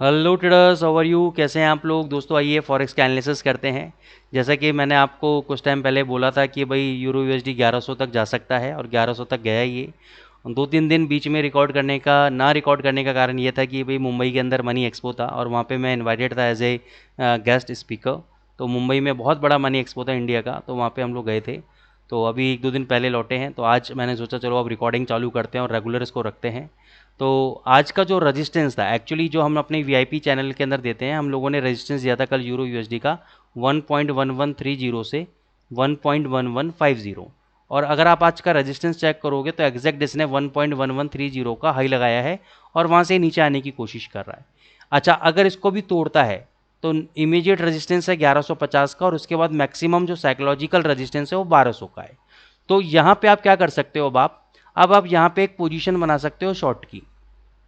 Hello traders, how are you? कैसे हैं आप लोग? दोस्तों आइए फॉरेक्स का एनालिसिस करते हैं। जैसा कि मैंने आपको कुछ टाइम पहले बोला था कि भाई यूरो यूएसडी 1100 तक जा सकता है और 1100 तक गया ही ये। 2-3 दिन बीच में रिकॉर्ड करने का कारण ये था कि भाई मुंबई के अंदर मनी एक्सपो था और वहाँ पे मैं इनवाइटेड था एज ए गेस्ट स्पीकर। तो मुंबई में बहुत बड़ा मनी एक्सपो था इंडिया का, तो वहाँ पे हम लोग गए थे। तो अभी 1-2 दिन पहले लौटे हैं, तो आज मैंने सोचा चलो अब रिकॉर्डिंग चालू करते हैं और रेगुलर इसको रखते हैं। तो आज का जो रेजिस्टेंस था, एक्चुअली जो हम अपने वीआईपी चैनल के अंदर देते हैं, हम लोगों ने रेजिस्टेंस दिया था कल यूरो यूएसडी का 1.1130 से 1.1150। और अगर आप आज का रेजिस्टेंस चेक करोगे तो एग्जैक्ट इसने 1.1130 का हाई लगाया है और वहाँ से नीचे आने की कोशिश कर रहा है। अच्छा, अगर इसको भी तोड़ता है तो इमीडिएट रेजिस्टेंस है 1150 का और उसके बाद मैक्सिमम जो साइकोलॉजिकल रेजिस्टेंस है वो 1200 का है। तो यहाँ पे आप क्या कर सकते हो? अब आप यहाँ पे एक पोजीशन बना सकते हो शॉर्ट की।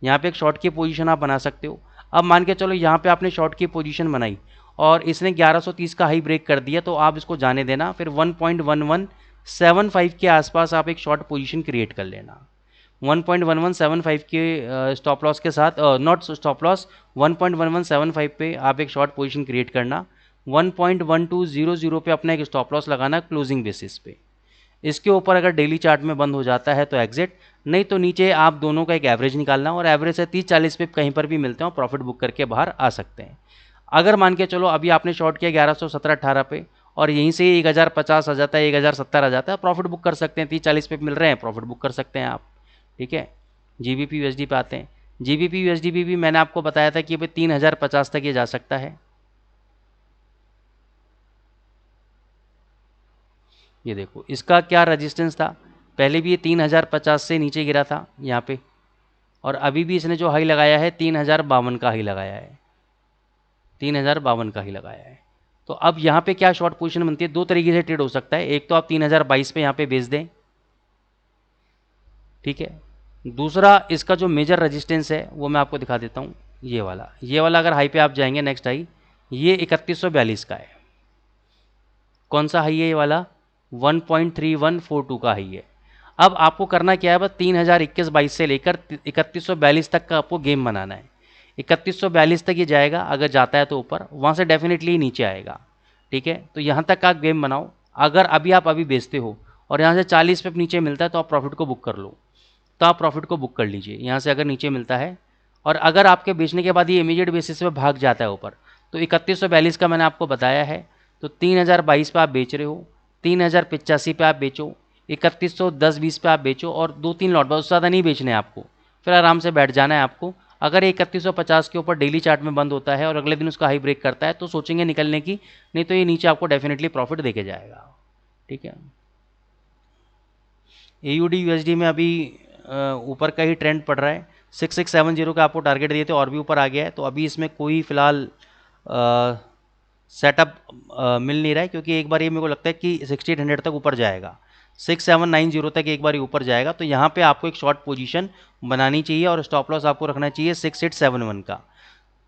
यहाँ पे एक शॉर्ट की पोजीशन आप बना सकते हो। अब मान के चलो यहाँ पे आपने शॉर्ट की पोजीशन बनाई और इसने 1130 का हाई ब्रेक कर दिया, तो आप इसको जाने देना, फिर 1.1175 के आसपास आप एक शॉर्ट पोजीशन क्रिएट कर लेना। 1.1175 के स्टॉप लॉस के साथ, नॉट स्टॉप लॉस, 1.1175 पे आप एक शॉर्ट पोजीशन क्रिएट करना। 1.1200 पे अपना एक स्टॉप लॉस लगाना क्लोजिंग बेसिस पे। इसके ऊपर अगर डेली चार्ट में बंद हो जाता है तो एग्जिट, नहीं तो नीचे आप दोनों का एक एवरेज निकालना और एवरेज से 30-40 पे कहीं पर भी मिलते हो प्रॉफिट बुक करके बाहर आ सकते हैं। अगर मान के चलो अभी आपने शॉर्ट किया 1117-18 पे और यहीं से 1050 आ जाता है, 1070 आ जाता है, प्रॉफिट बुक कर सकते हैं। 30-40 पे मिल रहे हैं, प्रॉफिट बुक कर सकते हैं आप। ठीक है, जीबीपी यूएसडी पे आते हैं। जीबीपी यूएसडी भी मैंने आपको बताया था कि भाई 3050 तक ये जा सकता है। ये देखो इसका क्या रजिस्टेंस था, पहले भी ये 3050 से नीचे गिरा था यहाँ पे, और अभी भी इसने जो हाई लगाया है 3052 का हाई लगाया है। 3052 का ही लगाया है। तो अब यहाँ पे क्या शॉर्ट पोजीशन बनती है? दो तरीके से ट्रेड हो सकता है। एक तो आप 3022 पे यहाँ पे बेच दें, ठीक है। दूसरा, इसका जो मेजर रेजिस्टेंस है वो मैं आपको दिखा देता हूँ। ये वाला अगर हाई पे आप जाएंगे, नेक्स्ट हाई ये 3142 का है। कौन सा हाई है ये वाला? 1.3142 का हाई है। अब आपको करना क्या है? बस 3021-22 से लेकर 3142 तक का आपको गेम बनाना है। 3142 तक ये जाएगा, अगर जाता है तो ऊपर, वहाँ से डेफिनेटली नीचे आएगा। ठीक है, तो यहाँ तक का गेम बनाओ। अगर आप अभी बेचते हो और यहाँ से 40 पे नीचे मिलता है तो आप प्रॉफिट को बुक कर लो। तो आप प्रॉफिट को बुक कर लीजिए यहाँ से अगर नीचे मिलता है। और अगर आपके बेचने के बाद ये इमीडिएट बेसिस पे भाग जाता है ऊपर, तो 3142 का मैंने आपको बताया है, तो 3022 पे आप बेच रहे हो, 3085 पे आप बेचो, 3110-20 पे आप बेचो और 2-3 लॉट, बहुत ज़्यादा नहीं बेचने हैं आपको, फिर आराम से बैठ जाना है आपको। अगर 3150 के ऊपर डेली चार्ट में बंद होता है और अगले दिन उसका हाई ब्रेक करता है तो सोचेंगे निकलने की, नहीं तो ये नीचे आपको डेफिनेटली प्रॉफिट देके जाएगा। ठीक है, AUD USD में अभी ऊपर का ही ट्रेंड पड़ रहा है। 6670 का आपको टारगेट दिए थे और भी ऊपर आ गया है, तो अभी इसमें कोई फिलहाल सेटअप मिल नहीं रहा है, क्योंकि एक बार ये मेरे को लगता है कि 6800 तक ऊपर जाएगा, 6790 तक एक बार ही ऊपर जाएगा, तो यहाँ पे आपको एक शॉर्ट पोजीशन बनानी चाहिए और स्टॉप लॉस आपको रखना चाहिए 6871 का।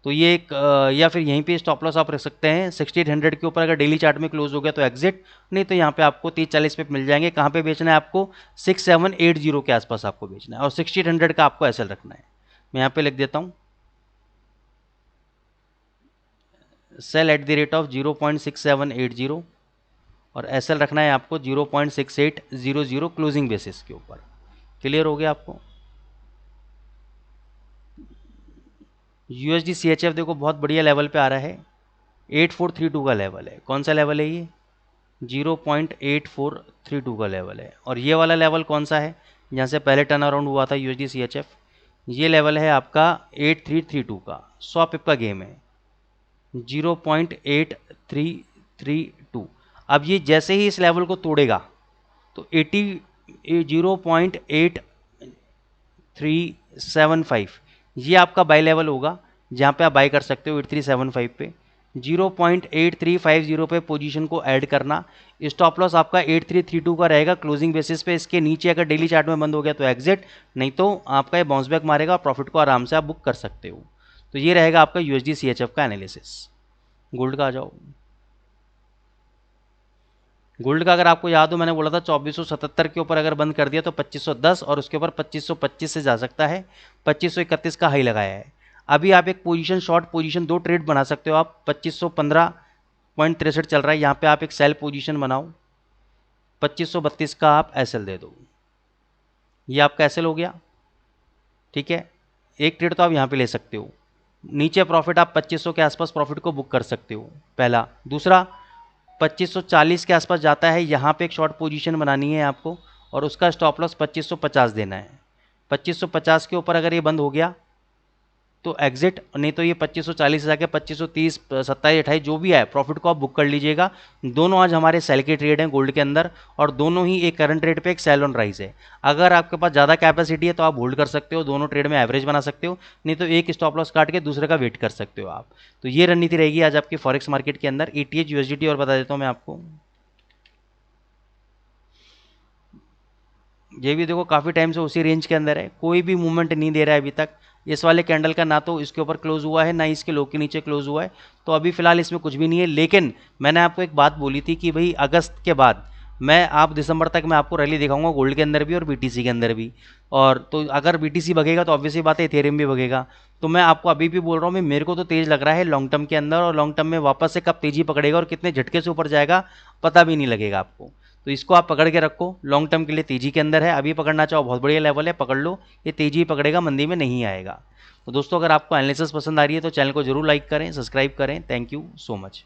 तो ये एक या फिर यहीं पे स्टॉप लॉस आप रख सकते हैं 6800 के ऊपर। अगर डेली चार्ट में क्लोज हो गया तो एग्जिट, नहीं तो यहाँ पे आपको 30-40 पे मिल जाएंगे। कहाँ पे बेचना है आपको? 6780 के आसपास आपको बेचना है और 6800 का आपको एसएल रखना है। मैं यहाँ पे लिख देता हूँ, sell at the rate of 0.6780 और एसएल रखना है आपको 0.6800 क्लोजिंग बेसिस के ऊपर। क्लियर हो गया आपको? यूएसडी CHF देखो बहुत बढ़िया लेवल पे आ रहा है, 8432 का लेवल है। कौन सा लेवल है ये? 0.8432 का लेवल है। और ये वाला लेवल कौन सा है जहाँ से पहले टर्न अराउंड हुआ था यूएसडी CHF? ये लेवल है आपका 8332 का। 100 पिप का गेम है, 0.8332। अब ये जैसे ही इस लेवल को तोड़ेगा तो 0.8375 ये आपका बाई लेवल होगा, जहाँ पे आप बाई कर सकते हो 8375 पे। 0.8350 पे पोजीशन को ऐड करना। स्टॉप लॉस आपका 8332 का रहेगा क्लोजिंग बेसिस पे। इसके नीचे अगर डेली चार्ट में बंद हो गया तो एग्जिट, नहीं तो आपका ये बाउंस बैक मारेगा और प्रॉफिट को आराम से आप बुक कर सकते हो। तो ये रहेगा आपका यूएसडी CHF का एनालिसिस। गोल्ड का आ जाओ। गोल्ड का अगर आपको याद हो, मैंने बोला था 2477 के ऊपर अगर बंद कर दिया तो 2510 और उसके ऊपर 2525 से जा सकता है। 2531 का हाई लगाया है। अभी आप एक पोजीशन शॉर्ट पोजीशन 2 ट्रेड बना सकते हो आप। 2515.63 चल रहा है, यहाँ पे आप एक सेल पोजीशन बनाओ, 2532 का आप एसएल दे दो, ये आपका एसएल हो गया। ठीक है, एक ट्रेड तो आप यहाँ पे ले सकते हो। नीचे प्रॉफिट आप 2500 के आसपास प्रॉफिट को बुक कर सकते हो, पहला। दूसरा, 2540 के आसपास जाता है, यहाँ पे एक शॉर्ट पोजीशन बनानी है आपको और उसका स्टॉप लॉस 2550 देना है। 2550 के ऊपर अगर ये बंद हो गया तो एग्जिट, नहीं तो ये 2540 से जाके 2530, 27, 28 जो भी है प्रॉफिट को आप बुक कर लीजिएगा। दोनों आज हमारे सेल के ट्रेड हैं गोल्ड के अंदर, और दोनों ही एक करंट रेट पे एक सेल ऑन राइज है। अगर आपके पास ज़्यादा कैपेसिटी है तो आप होल्ड कर सकते हो, दोनों ट्रेड में एवरेज बना सकते हो, नहीं तो एक स्टॉप लॉस काट के दूसरे का वेट कर सकते हो आप। तो ये रणनीति रहेगी आज आपकी फॉरेक्स मार्केट के अंदर। ETH USDT और बता देता हूँ मैं आपको, ये भी देखो काफ़ी टाइम से उसी रेंज के अंदर है, कोई भी मूवमेंट नहीं दे रहा है अभी तक। इस वाले कैंडल का ना तो इसके ऊपर क्लोज हुआ है, ना इसके लो के नीचे क्लोज हुआ है, तो अभी फिलहाल इसमें कुछ भी नहीं है। लेकिन मैंने आपको एक बात बोली थी कि भाई अगस्त के बाद मैं आप दिसंबर तक मैं आपको रैली दिखाऊंगा गोल्ड के अंदर भी और BTC के अंदर भी। और तो अगर BTC भगेगा तो ऑब्वियसली बात है इथेरियम भी भगेगा। तो मैं आपको अभी भी बोल रहा हूँ, मेरे को तो तेज लग रहा है लॉन्ग टर्म के अंदर, और लॉन्ग टर्म में वापस से कब तेजी पकड़ेगा और कितने झटके से ऊपर जाएगा पता भी नहीं लगेगा आपको। तो इसको आप पकड़ के रखो, लॉन्ग टर्म के लिए तेजी के अंदर है। अभी पकड़ना चाहो बहुत बढ़िया लेवल है, पकड़ लो, ये तेजी ही पकड़ेगा, मंदी में नहीं आएगा। तो दोस्तों अगर आपको एनालिसिस पसंद आ रही है तो चैनल को जरूर लाइक करें, सब्सक्राइब करें। Thank you so much.